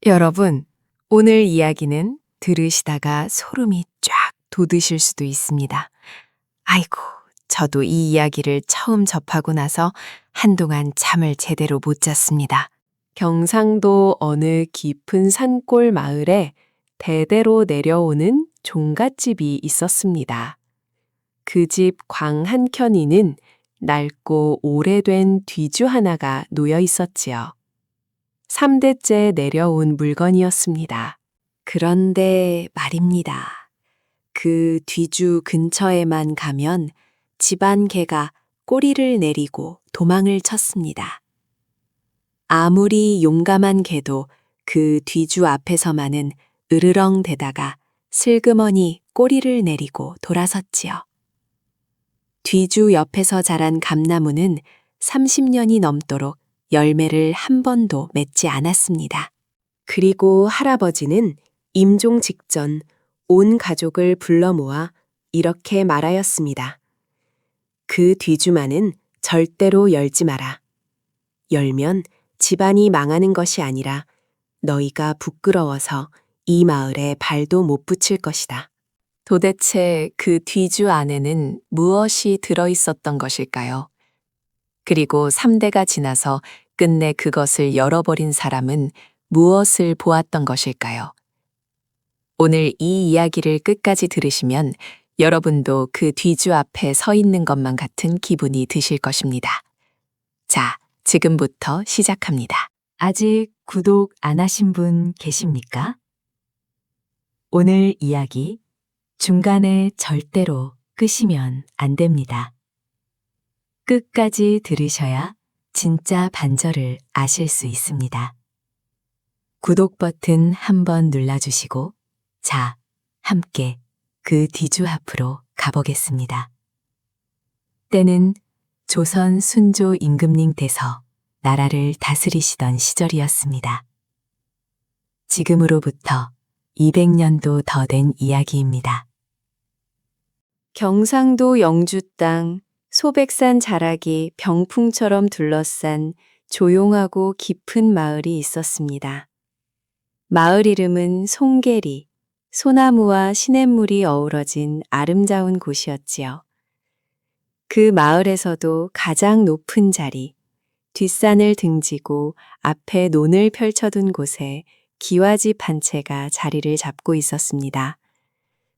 여러분, 오늘 이야기는 들으시다가 소름이 쫙 돋으실 수도 있습니다. 아이고, 저도 이 이야기를 처음 접하고 나서 한동안 잠을 제대로 못 잤습니다. 경상도 어느 깊은 산골 마을에 대대로 내려오는 종갓집이 있었습니다. 그 집 광 한켠에는 낡고 오래된 뒤주 하나가 놓여 있었지요. 3대째 내려온 물건이었습니다. 그런데 말입니다. 그 뒤주 근처에만 가면 집안 개가 꼬리를 내리고 도망을 쳤습니다. 아무리 용감한 개도 그 뒤주 앞에서만은 으르렁 대다가 슬그머니 꼬리를 내리고 돌아섰지요. 뒤주 옆에서 자란 감나무는 30년이 넘도록 열매를 한 번도 맺지 않았습니다. 그리고 할아버지는 임종 직전 온 가족을 불러 모아 이렇게 말하였습니다. 그 뒤주만은 절대로 열지 마라. 열면 집안이 망하는 것이 아니라 너희가 부끄러워서 이 마을에 발도 못 붙일 것이다. 도대체 그 뒤주 안에는 무엇이 들어 있었던 것일까요? 그리고 3대가 지나서 끝내 그것을 열어버린 사람은 무엇을 보았던 것일까요? 오늘 이 이야기를 끝까지 들으시면 여러분도 그 뒤주 앞에 서 있는 것만 같은 기분이 드실 것입니다. 자, 지금부터 시작합니다. 아직 구독 안 하신 분 계십니까? 오늘 이야기 중간에 절대로 끄시면 안 됩니다. 끝까지 들으셔야 진짜 반절을 아실 수 있습니다. 구독 버튼 한번 눌러주시고, 자, 함께 그 뒤주 앞으로 가보겠습니다. 때는 조선 순조 임금님 께서 나라를 다스리시던 시절이었습니다. 지금으로부터 200년도 더 된 이야기입니다. 경상도 영주 땅 소백산 자락이 병풍처럼 둘러싼 조용하고 깊은 마을이 있었습니다. 마을 이름은 송계리, 소나무와 시냇물이 어우러진 아름다운 곳이었지요. 그 마을에서도 가장 높은 자리, 뒷산을 등지고 앞에 논을 펼쳐둔 곳에 기와집 한 채가 자리를 잡고 있었습니다.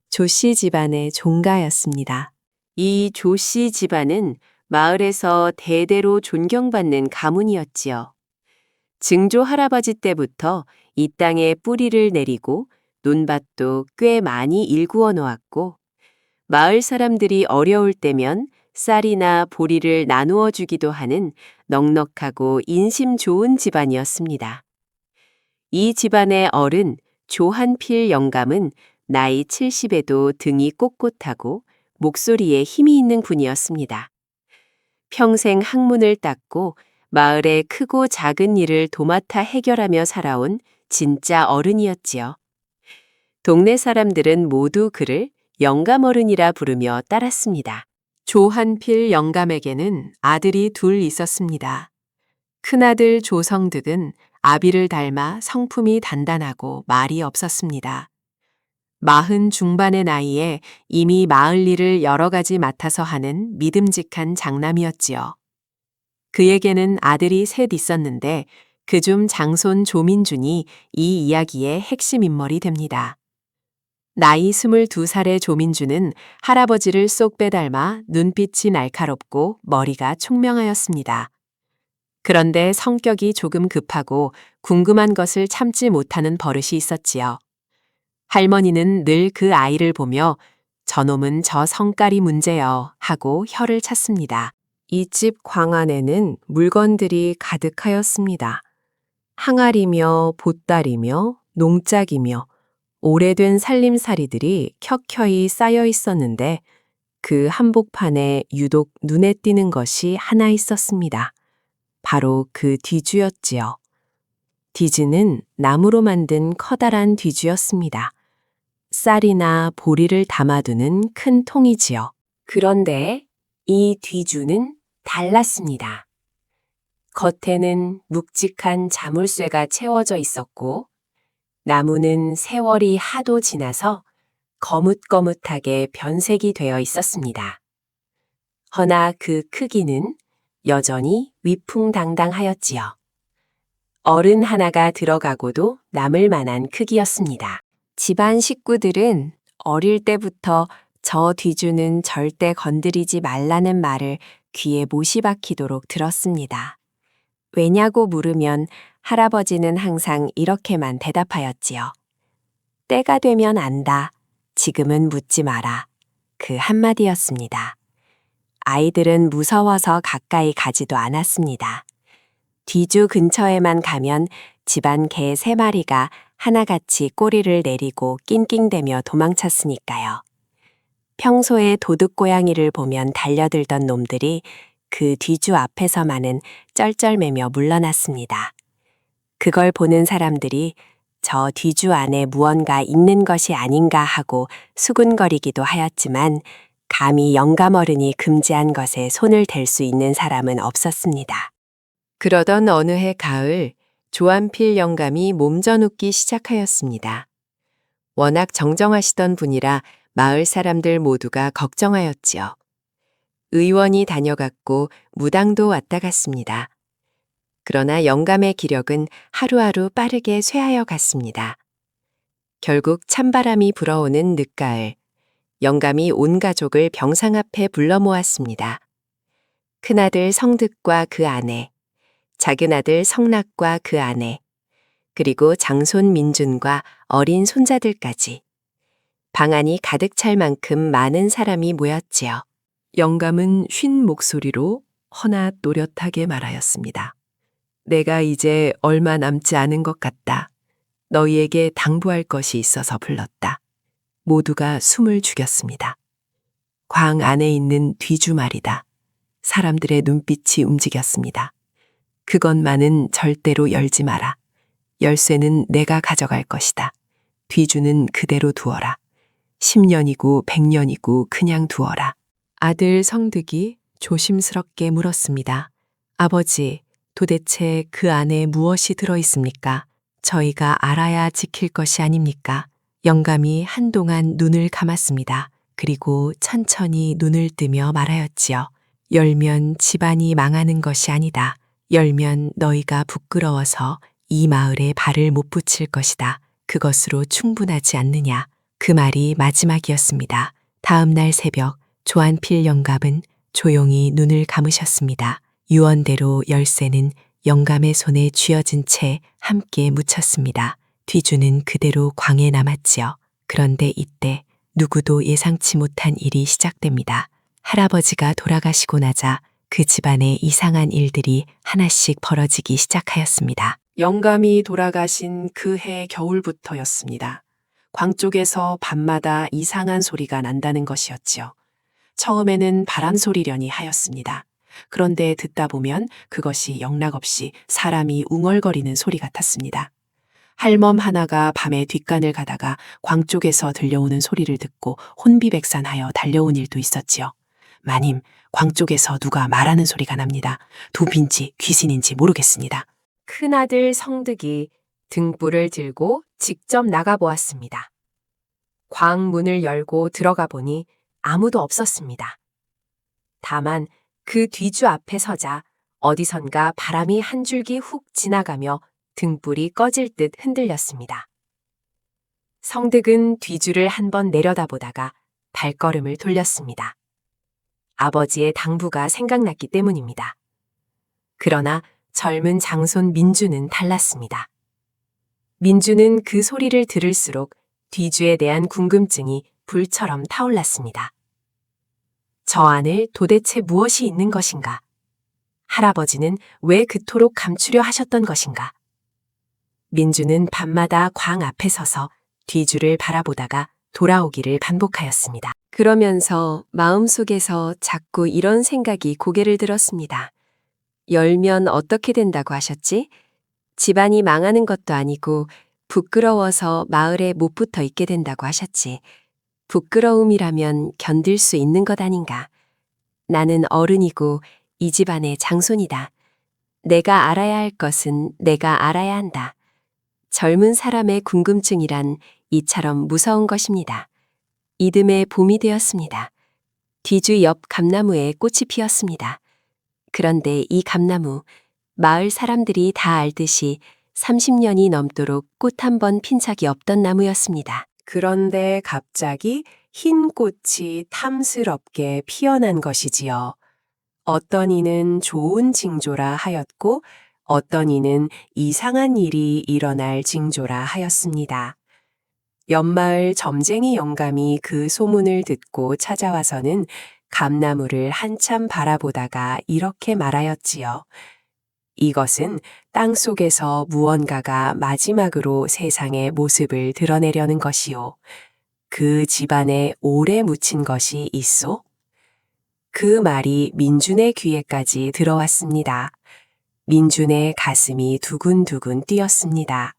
조씨 집안의 종가였습니다. 이 조씨 집안은 마을에서 대대로 존경받는 가문이었지요. 증조 할아버지 때부터 이 땅에 뿌리를 내리고 논밭도 꽤 많이 일구어 놓았고, 마을 사람들이 어려울 때면 쌀이나 보리를 나누어 주기도 하는 넉넉하고 인심 좋은 집안이었습니다. 이 집안의 어른 조한필 영감은 나이 70에도 등이 꼿꼿하고 목소리에 힘이 있는 분이었습니다. 평생 학문을 닦고 마을의 크고 작은 일을 도맡아 해결하며 살아온 진짜 어른이었지요. 동네 사람들은 모두 그를 영감어른이라 부르며 따랐습니다. 조한필 영감에게는 아들이 둘 있었습니다. 큰아들 조성득은 아비를 닮아 성품이 단단하고 말이 없었습니다. 40 중반의 나이에 이미 마을 일을 여러 가지 맡아서 하는 믿음직한 장남이었지요. 그에게는 아들이 셋 있었는데 그중 장손 조민준이 이 이야기의 핵심 인물이 됩니다. 나이 22살의 조민준은 할아버지를 쏙 빼닮아 눈빛이 날카롭고 머리가 총명하였습니다. 그런데 성격이 조금 급하고 궁금한 것을 참지 못하는 버릇이 있었지요. 할머니는 늘 그 아이를 보며 저놈은 저 성깔이 문제여 하고 혀를 찼습니다. 이 집 광 안에는 물건들이 가득하였습니다. 항아리며 보따리며 농짝이며 오래된 살림살이들이 켜켜이 쌓여 있었는데 그 한복판에 유독 눈에 띄는 것이 하나 있었습니다. 바로 그 뒤주였지요. 뒤주는 나무로 만든 커다란 뒤주였습니다. 쌀이나 보리를 담아두는 큰 통이지요. 그런데 이 뒤주는 달랐습니다. 겉에는 묵직한 자물쇠가 채워져 있었고 나무는 세월이 하도 지나서 거뭇거뭇하게 변색이 되어 있었습니다. 허나 그 크기는 여전히 위풍당당하였지요. 어른 하나가 들어가고도 남을 만한 크기였습니다. 집안 식구들은 어릴 때부터 저 뒤주는 절대 건드리지 말라는 말을 귀에 못이 박히도록 들었습니다. 왜냐고 물으면 할아버지는 항상 이렇게만 대답하였지요. 때가 되면 안다. 지금은 묻지 마라. 그 한마디였습니다. 아이들은 무서워서 가까이 가지도 않았습니다. 뒤주 근처에만 가면 집안 개 3마리가 하나같이 꼬리를 내리고 낑낑대며 도망쳤으니까요. 평소에 도둑고양이를 보면 달려들던 놈들이 그 뒤주 앞에서만은 쩔쩔매며 물러났습니다. 그걸 보는 사람들이 저 뒤주 안에 무언가 있는 것이 아닌가 하고 수군거리기도 하였지만 감히 영감어른이 금지한 것에 손을 댈 수 있는 사람은 없었습니다. 그러던 어느 해 가을, 조한필 영감이 몸져눕기 시작하였습니다. 워낙 정정하시던 분이라 마을 사람들 모두가 걱정하였지요. 의원이 다녀갔고 무당도 왔다 갔습니다. 그러나 영감의 기력은 하루하루 빠르게 쇠하여 갔습니다. 결국 찬바람이 불어오는 늦가을, 영감이 온 가족을 병상 앞에 불러 모았습니다. 큰아들 성득과 그 아내, 작은아들 성락과 그 아내, 그리고 장손 민준과 어린 손자들까지. 방 안이 가득 찰 만큼 많은 사람이 모였지요. 영감은 쉰 목소리로 허나 또렷하게 말하였습니다. 내가 이제 얼마 남지 않은 것 같다. 너희에게 당부할 것이 있어서 불렀다. 모두가 숨을 죽였습니다. 광 안에 있는 뒤주 말이다. 사람들의 눈빛이 움직였습니다. 그것만은 절대로 열지 마라. 열쇠는 내가 가져갈 것이다. 뒤주는 그대로 두어라. 10년이고 100년이고 그냥 두어라. 아들 성득이 조심스럽게 물었습니다. 아버지, 도대체 그 안에 무엇이 들어 있습니까? 저희가 알아야 지킬 것이 아닙니까? 영감이 한동안 눈을 감았습니다. 그리고 천천히 눈을 뜨며 말하였지요. 열면 집안이 망하는 것이 아니다. 열면 너희가 부끄러워서 이 마을에 발을 못 붙일 것이다. 그것으로 충분하지 않느냐. 그 말이 마지막이었습니다. 다음 날 새벽 조한필 영감은 조용히 눈을 감으셨습니다. 유언대로 열쇠는 영감의 손에 쥐어진 채 함께 묻혔습니다. 뒤주는 그대로 광에 남았지요. 그런데 이때 누구도 예상치 못한 일이 시작됩니다. 할아버지가 돌아가시고 나자 그 집안에 이상한 일들이 하나씩 벌어지기 시작하였습니다. 영감이 돌아가신 그 해 겨울부터였습니다. 광 쪽에서 밤마다 이상한 소리가 난다는 것이었지요. 처음에는 바람 소리려니 하였습니다. 그런데 듣다 보면 그것이 영락없이 사람이 웅얼거리는 소리 같았습니다. 할멈 하나가 밤에 뒷간을 가다가 광 쪽에서 들려오는 소리를 듣고 혼비백산하여 달려온 일도 있었지요. 마님, 광 쪽에서 누가 말하는 소리가 납니다. 도비인지 귀신인지 모르겠습니다. 큰아들 성득이 등불을 들고 직접 나가보았습니다. 광 문을 열고 들어가 보니 아무도 없었습니다. 다만 그 뒤주 앞에 서자 어디선가 바람이 한 줄기 훅 지나가며 등불이 꺼질 듯 흔들렸습니다. 성득은 뒤주를 한번 내려다보다가 발걸음을 돌렸습니다. 아버지의 당부가 생각났기 때문입니다. 그러나 젊은 장손 민주는 달랐습니다. 민주는 그 소리를 들을수록 뒤주에 대한 궁금증이 불처럼 타올랐습니다. 저 안에 도대체 무엇이 있는 것인가? 할아버지는 왜 그토록 감추려 하셨던 것인가? 민주는 밤마다 광 앞에 서서 뒤주를 바라보다가 돌아오기를 반복하였습니다. 그러면서 마음속에서 자꾸 이런 생각이 고개를 들었습니다. 열면 어떻게 된다고 하셨지? 집안이 망하는 것도 아니고 부끄러워서 마을에 못 붙어 있게 된다고 하셨지. 부끄러움이라면 견딜 수 있는 것 아닌가. 나는 어른이고 이 집안의 장손이다. 내가 알아야 할 것은 내가 알아야 한다. 젊은 사람의 궁금증이란 이처럼 무서운 것입니다. 이듬해 봄이 되었습니다. 뒤주 옆 감나무에 꽃이 피었습니다. 그런데 이 감나무, 마을 사람들이 다 알듯이 30년이 넘도록 꽃 한 번 핀 적이 없던 나무였습니다. 그런데 갑자기 흰 꽃이 탐스럽게 피어난 것이지요. 어떤 이는 좋은 징조라 하였고 어떤 이는 이상한 일이 일어날 징조라 하였습니다. 옆마을 점쟁이 영감이 그 소문을 듣고 찾아와서는 감나무를 한참 바라보다가 이렇게 말하였지요. 이것은 땅 속에서 무언가가 마지막으로 세상의 모습을 드러내려는 것이요. 그 집안에 오래 묻힌 것이 있소? 그 말이 민준의 귀에까지 들어왔습니다. 민준의 가슴이 두근두근 뛰었습니다.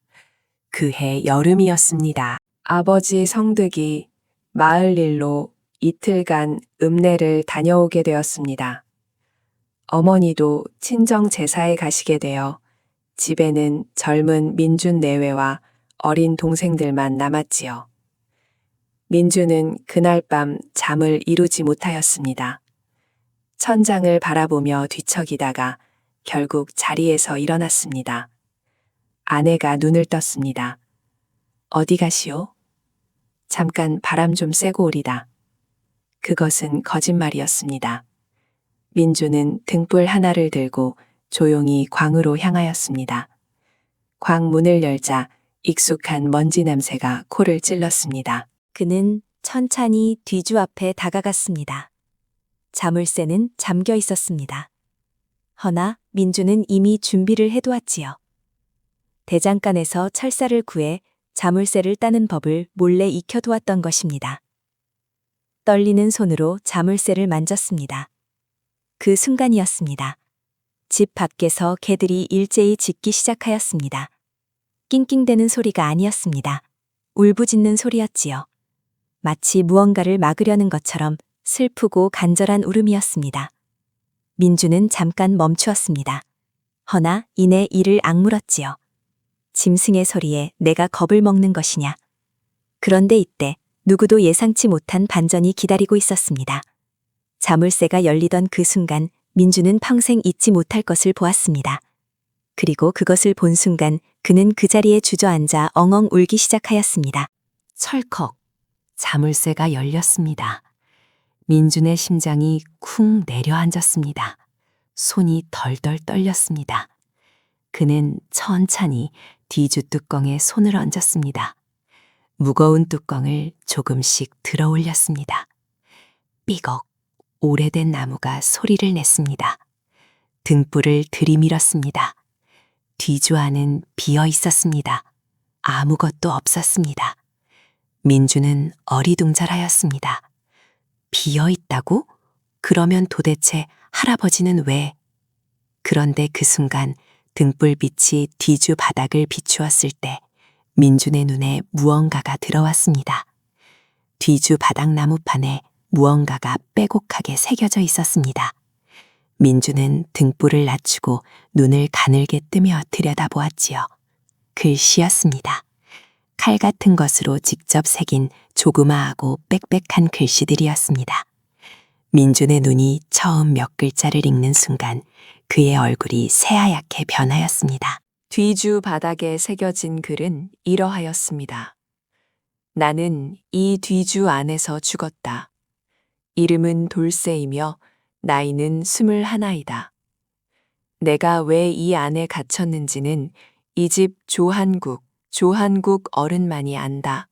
그해 여름이었습니다. 아버지 성득이 마을 일로 이틀간 읍내를 다녀오게 되었습니다. 어머니도 친정 제사에 가시게 되어 집에는 젊은 민준 내외와 어린 동생들만 남았지요. 민준은 그날 밤 잠을 이루지 못하였습니다. 천장을 바라보며 뒤척이다가 결국 자리에서 일어났습니다. 아내가 눈을 떴습니다. 어디 가시오? 잠깐 바람 좀 쐬고 오리다. 그것은 거짓말이었습니다. 민주는 등불 하나를 들고 조용히 광으로 향하였습니다. 광 문을 열자 익숙한 먼지 냄새가 코를 찔렀습니다. 그는 천천히 뒤주 앞에 다가갔습니다. 자물쇠는 잠겨 있었습니다. 허나 민주는 이미 준비를 해두었지요. 대장간에서 철사를 구해 자물쇠를 따는 법을 몰래 익혀두었던 것입니다. 떨리는 손으로 자물쇠를 만졌습니다. 그 순간이었습니다. 집 밖에서 개들이 일제히 짖기 시작하였습니다. 낑낑대는 소리가 아니었습니다. 울부짖는 소리였지요. 마치 무언가를 막으려는 것처럼 슬프고 간절한 울음이었습니다. 민주는 잠깐 멈추었습니다. 허나 이내 이를 악물었지요. 짐승의 소리에 내가 겁을 먹는 것이냐. 그런데 이때 누구도 예상치 못한 반전이 기다리고 있었습니다. 자물쇠가 열리던 그 순간 민주는 평생 잊지 못할 것을 보았습니다. 그리고 그것을 본 순간 그는 그 자리에 주저앉아 엉엉 울기 시작하였습니다. 철컥, 자물쇠가 열렸습니다. 민준의 심장이 쿵 내려앉았습니다. 손이 덜덜 떨렸습니다. 그는 천천히 뒤주 뚜껑에 손을 얹었습니다. 무거운 뚜껑을 조금씩 들어 올렸습니다. 삐걱, 오래된 나무가 소리를 냈습니다. 등불을 들이밀었습니다. 뒤주 안은 비어 있었습니다. 아무것도 없었습니다. 민주는 어리둥절하였습니다. 비어 있다고? 그러면 도대체 할아버지는 왜? 그런데 그 순간 등불빛이 뒤주 바닥을 비추었을 때 민준의 눈에 무언가가 들어왔습니다. 뒤주 바닥 나무판에 무언가가 빼곡하게 새겨져 있었습니다. 민준은 등불을 낮추고 눈을 가늘게 뜨며 들여다보았지요. 글씨였습니다. 칼 같은 것으로 직접 새긴 조그마하고 빽빽한 글씨들이었습니다. 민준의 눈이 처음 몇 글자를 읽는 순간 그의 얼굴이 새하얗게 변하였습니다. 뒤주 바닥에 새겨진 글은 이러하였습니다. 나는 이 뒤주 안에서 죽었다. 이름은 돌쇠이며 나이는 21이다. 내가 왜 이 안에 갇혔는지는 이 집 조한국 어른만이 안다.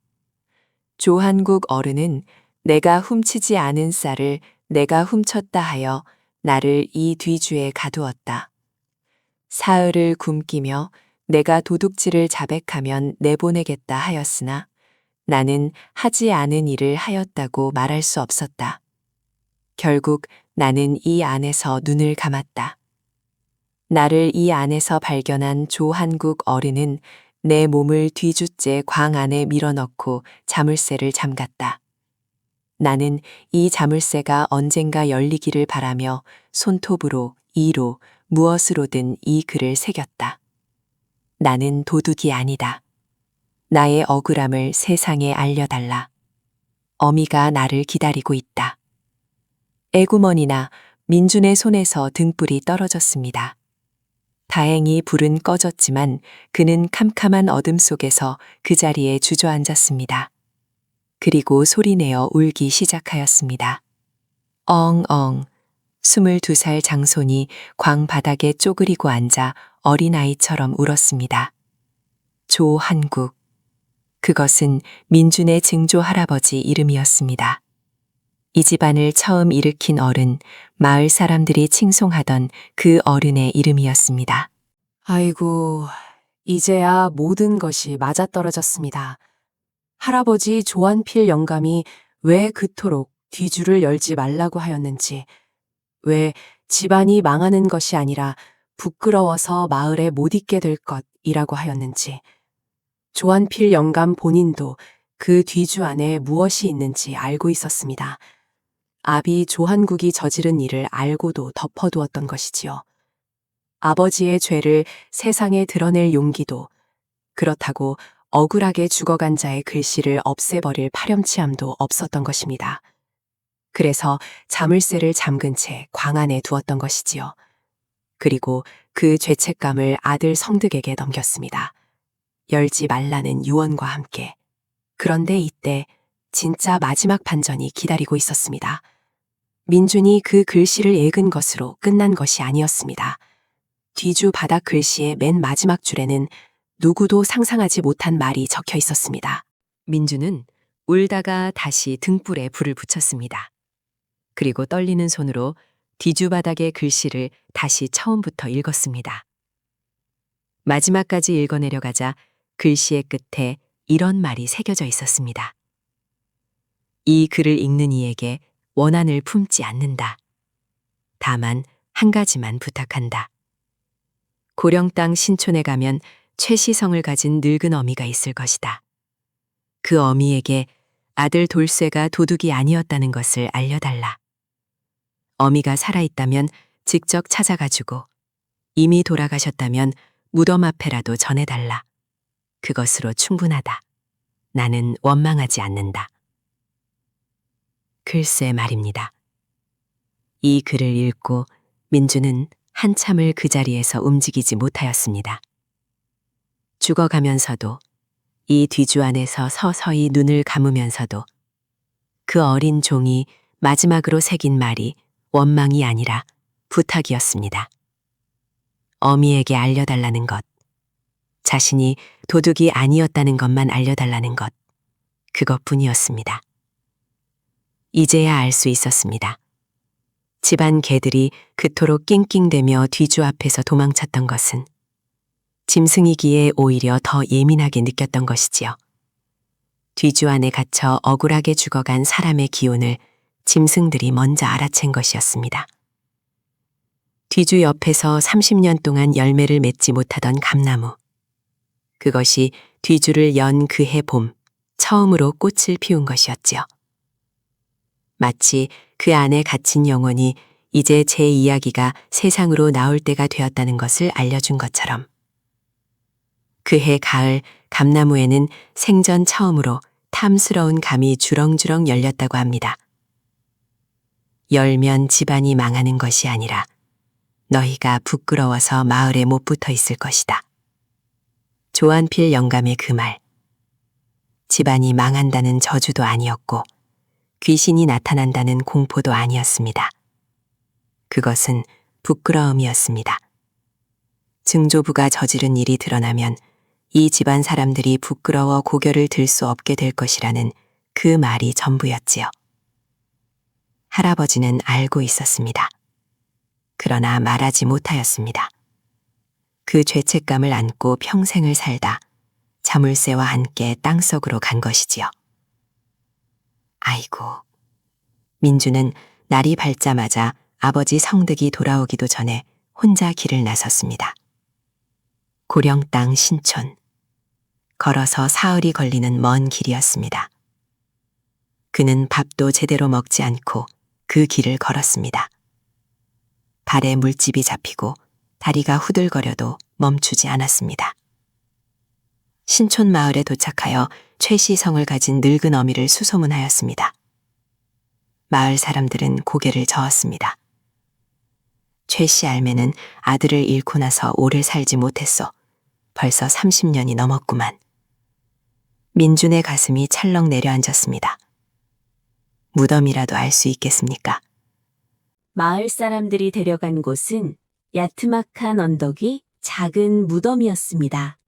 조한국 어른은 내가 훔치지 않은 쌀을 내가 훔쳤다 하여 나를 이 뒤주에 가두었다. 사흘을 굶기며 내가 도둑질을 자백하면 내보내겠다 하였으나 나는 하지 않은 일을 하였다고 말할 수 없었다. 결국 나는 이 안에서 눈을 감았다. 나를 이 안에서 발견한 조한국 어른은 내 몸을 뒤주째 광 안에 밀어넣고 자물쇠를 잠갔다. 나는 이 자물쇠가 언젠가 열리기를 바라며 손톱으로, 이로, 무엇으로든 이 글을 새겼다. 나는 도둑이 아니다. 나의 억울함을 세상에 알려달라. 어미가 나를 기다리고 있다. 애구머니나 민준의 손에서 등불이 떨어졌습니다. 다행히 불은 꺼졌지만 그는 캄캄한 어둠 속에서 그 자리에 주저앉았습니다. 그리고 소리내어 울기 시작하였습니다. 엉엉. 22살 장손이 광바닥에 쪼그리고 앉아 어린아이처럼 울었습니다. 조한국. 그것은 민준의 증조 할아버지 이름이었습니다. 이 집안을 처음 일으킨 어른, 마을 사람들이 칭송하던 그 어른의 이름이었습니다. 아이고, 이제야 모든 것이 맞아떨어졌습니다. 할아버지 조한필 영감이 왜 그토록 뒤줄을 열지 말라고 하였는지, 왜 집안이 망하는 것이 아니라 부끄러워서 마을에 못 있게 될 것이라고 하였는지, 조한필 영감 본인도 그 뒤주 안에 무엇이 있는지 알고 있었습니다. 아비 조한국이 저지른 일을 알고도 덮어두었던 것이지요. 아버지의 죄를 세상에 드러낼 용기도, 그렇다고 억울하게 죽어간 자의 글씨를 없애버릴 파렴치함도 없었던 것입니다. 그래서 자물쇠를 잠근 채 광 안에 두었던 것이지요. 그리고 그 죄책감을 아들 성득에게 넘겼습니다. 열지 말라는 유언과 함께. 그런데 이때 진짜 마지막 반전이 기다리고 있었습니다. 민준이 그 글씨를 읽은 것으로 끝난 것이 아니었습니다. 뒤주 바닥 글씨의 맨 마지막 줄에는 누구도 상상하지 못한 말이 적혀 있었습니다. 민준은 울다가 다시 등불에 불을 붙였습니다. 그리고 떨리는 손으로 뒤주 바닥의 글씨를 다시 처음부터 읽었습니다. 마지막까지 읽어내려가자 글씨의 끝에 이런 말이 새겨져 있었습니다. 이 글을 읽는 이에게 원한을 품지 않는다. 다만 한 가지만 부탁한다. 고령 땅 신촌에 가면 최시성을 가진 늙은 어미가 있을 것이다. 그 어미에게 아들 돌쇠가 도둑이 아니었다는 것을 알려달라. 어미가 살아있다면 직접 찾아가주고 이미 돌아가셨다면 무덤 앞에라도 전해달라. 그것으로 충분하다. 나는 원망하지 않는다. 글쎄 말입니다. 이 글을 읽고 민준은 한참을 그 자리에서 움직이지 못하였습니다. 죽어가면서도 이 뒤주 안에서 서서히 눈을 감으면서도 그 어린 종이 마지막으로 새긴 말이 원망이 아니라 부탁이었습니다. 어미에게 알려달라는 것, 자신이 도둑이 아니었다는 것만 알려달라는 것, 그것뿐이었습니다. 이제야 알 수 있었습니다. 집안 개들이 그토록 낑낑대며 뒤주 앞에서 도망쳤던 것은 짐승이기에 오히려 더 예민하게 느꼈던 것이지요. 뒤주 안에 갇혀 억울하게 죽어간 사람의 기운을 짐승들이 먼저 알아챈 것이었습니다. 뒤주 옆에서 30년 동안 열매를 맺지 못하던 감나무. 그것이 뒤주를 연 그해 봄 처음으로 꽃을 피운 것이었지요. 마치 그 안에 갇힌 영혼이 이제 제 이야기가 세상으로 나올 때가 되었다는 것을 알려준 것처럼 그해 가을 감나무에는 생전 처음으로 탐스러운 감이 주렁주렁 열렸다고 합니다. 열면 집안이 망하는 것이 아니라 너희가 부끄러워서 마을에 못 붙어 있을 것이다. 조한필 영감의 그 말. 집안이 망한다는 저주도 아니었고 귀신이 나타난다는 공포도 아니었습니다. 그것은 부끄러움이었습니다. 증조부가 저지른 일이 드러나면 이 집안 사람들이 부끄러워 고개를 들 수 없게 될 것이라는 그 말이 전부였지요. 할아버지는 알고 있었습니다. 그러나 말하지 못하였습니다. 그 죄책감을 안고 평생을 살다 자물쇠와 함께 땅속으로 간 것이지요. 아이고, 민주는 날이 밝자마자 아버지 성득이 돌아오기도 전에 혼자 길을 나섰습니다. 고령 땅 신촌. 걸어서 사흘이 걸리는 먼 길이었습니다. 그는 밥도 제대로 먹지 않고 그 길을 걸었습니다. 발에 물집이 잡히고 다리가 후들거려도 멈추지 않았습니다. 신촌 마을에 도착하여 최씨 성을 가진 늙은 어미를 수소문하였습니다. 마을 사람들은 고개를 저었습니다. 최씨 알매는 아들을 잃고 나서 오래 살지 못했소. 벌써 30년이 넘었구만. 민준의 가슴이 찰렁 내려앉았습니다. 무덤이라도 알 수 있겠습니까? 마을 사람들이 데려간 곳은 야트막한 언덕이 작은 무덤이었습니다.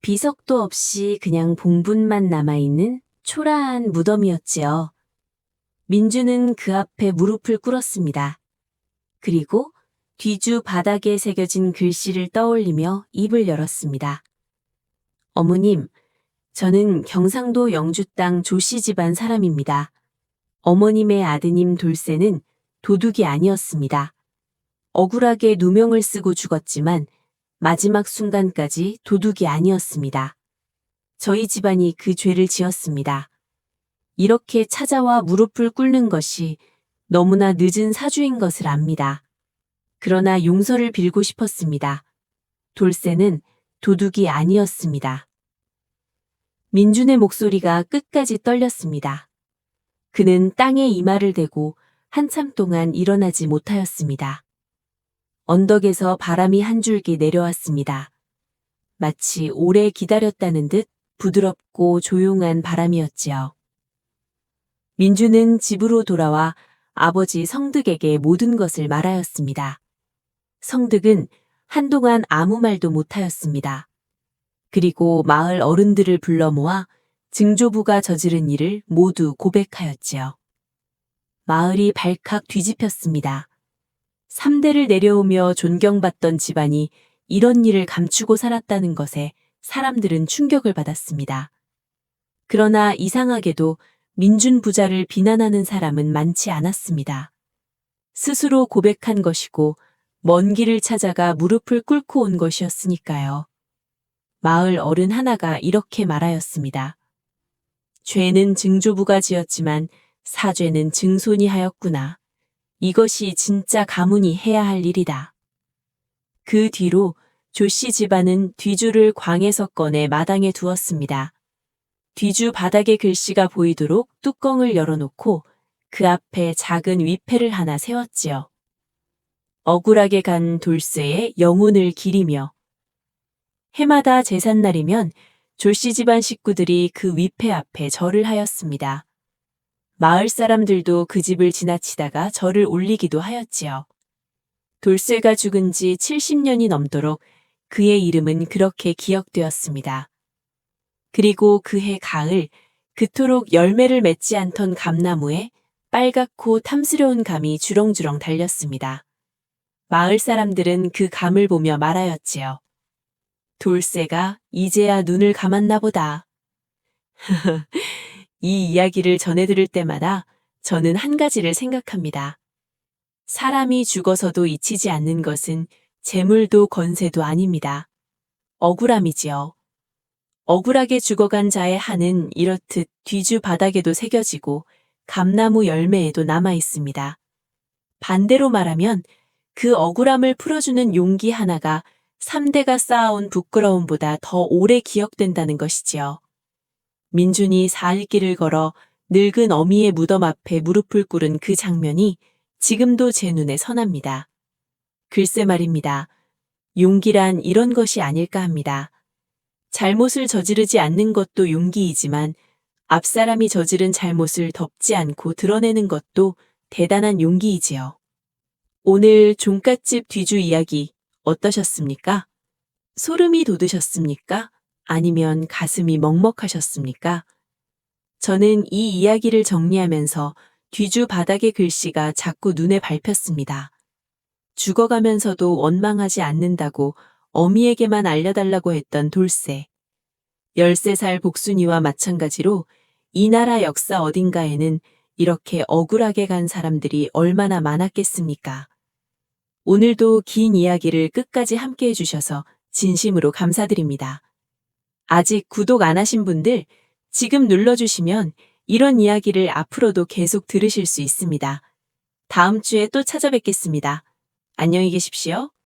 비석도 없이 그냥 봉분만 남아있는 초라한 무덤이었지요. 민주는 그 앞에 무릎을 꿇었습니다. 그리고 뒤주 바닥에 새겨진 글씨를 떠올리며 입을 열었습니다. 어머님, 저는 경상도 영주 땅 조씨 집안 사람입니다. 어머님의 아드님 돌쇠는 도둑이 아니었습니다. 억울하게 누명을 쓰고 죽었지만 마지막 순간까지 도둑이 아니었습니다. 저희 집안이 그 죄를 지었습니다. 이렇게 찾아와 무릎을 꿇는 것이 너무나 늦은 사주인 것을 압니다. 그러나 용서를 빌고 싶었습니다. 돌쇠는 도둑이 아니었습니다. 민준의 목소리가 끝까지 떨렸습니다. 그는 땅에 이마를 대고 한참 동안 일어나지 못하였습니다. 언덕에서 바람이 한 줄기 내려왔습니다. 마치 오래 기다렸다는 듯 부드럽고 조용한 바람이었지요. 민주는 집으로 돌아와 아버지 성득에게 모든 것을 말하였습니다. 성득은 한동안 아무 말도 못하였습니다. 그리고 마을 어른들을 불러 모아 증조부가 저지른 일을 모두 고백하였지요. 마을이 발칵 뒤집혔습니다. 3대를 내려오며 존경받던 집안이 이런 일을 감추고 살았다는 것에 사람들은 충격을 받았습니다. 그러나 이상하게도 민준 부자를 비난하는 사람은 많지 않았습니다. 스스로 고백한 것이고 먼 길을 찾아가 무릎을 꿇고 온 것이었으니까요. 마을 어른 하나가 이렇게 말하였습니다. 죄는 증조부가 지었지만 사죄는 증손이 하였구나. 이것이 진짜 가문이 해야 할 일이다. 그 뒤로 조씨 집안은 뒤주를 광에서 꺼내 마당에 두었습니다. 뒤주 바닥에 글씨가 보이도록 뚜껑을 열어놓고 그 앞에 작은 위패를 하나 세웠지요. 억울하게 간 돌쇠의 영혼을 기리며 해마다 제삿날이면 조씨 집안 식구들이 그 위패 앞에 절을 하였습니다. 마을 사람들도 그 집을 지나치다가 절을 올리기도 하였지요. 돌쇠가 죽은 지 70년이 넘도록 그의 이름은 그렇게 기억되었습니다. 그리고 그해 가을 그토록 열매를 맺지 않던 감나무에 빨갛고 탐스러운 감이 주렁주렁 달렸습니다. 마을 사람들은 그 감을 보며 말하였지요. 돌쇠가 이제야 눈을 감았나 보다. 이 이야기를 전해 들을 때마다 저는 한 가지를 생각합니다. 사람이 죽어서도 잊히지 않는 것은 재물도 권세도 아닙니다. 억울함이지요. 억울하게 죽어간 자의 한은 이렇듯 뒤주 바닥에도 새겨지고 감나무 열매에도 남아 있습니다. 반대로 말하면 그 억울함을 풀어주는 용기 하나가 3대가 쌓아온 부끄러움보다 더 오래 기억된다는 것이지요. 민준이 사흘길을 걸어 늙은 어미의 무덤 앞에 무릎을 꿇은 그 장면이 지금도 제 눈에 선합니다. 글쎄 말입니다. 용기란 이런 것이 아닐까 합니다. 잘못을 저지르지 않는 것도 용기이지만 앞사람이 저지른 잘못을 덮지 않고 드러내는 것도 대단한 용기이지요. 오늘 종갓집 뒤주 이야기 어떠셨습니까? 소름이 돋으셨습니까? 아니면 가슴이 먹먹하셨습니까? 저는 이 이야기를 정리하면서 뒤주 바닥의 글씨가 자꾸 눈에 밟혔습니다. 죽어가면서도 원망하지 않는다고 어미에게만 알려달라고 했던 돌쇠. 13살 복순이와 마찬가지로 이 나라 역사 어딘가에는 이렇게 억울하게 간 사람들이 얼마나 많았겠습니까? 오늘도 긴 이야기를 끝까지 함께 해주셔서 진심으로 감사드립니다. 아직 구독 안 하신 분들 지금 눌러주시면 이런 이야기를 앞으로도 계속 들으실 수 있습니다. 다음 주에 또 찾아뵙겠습니다. 안녕히 계십시오.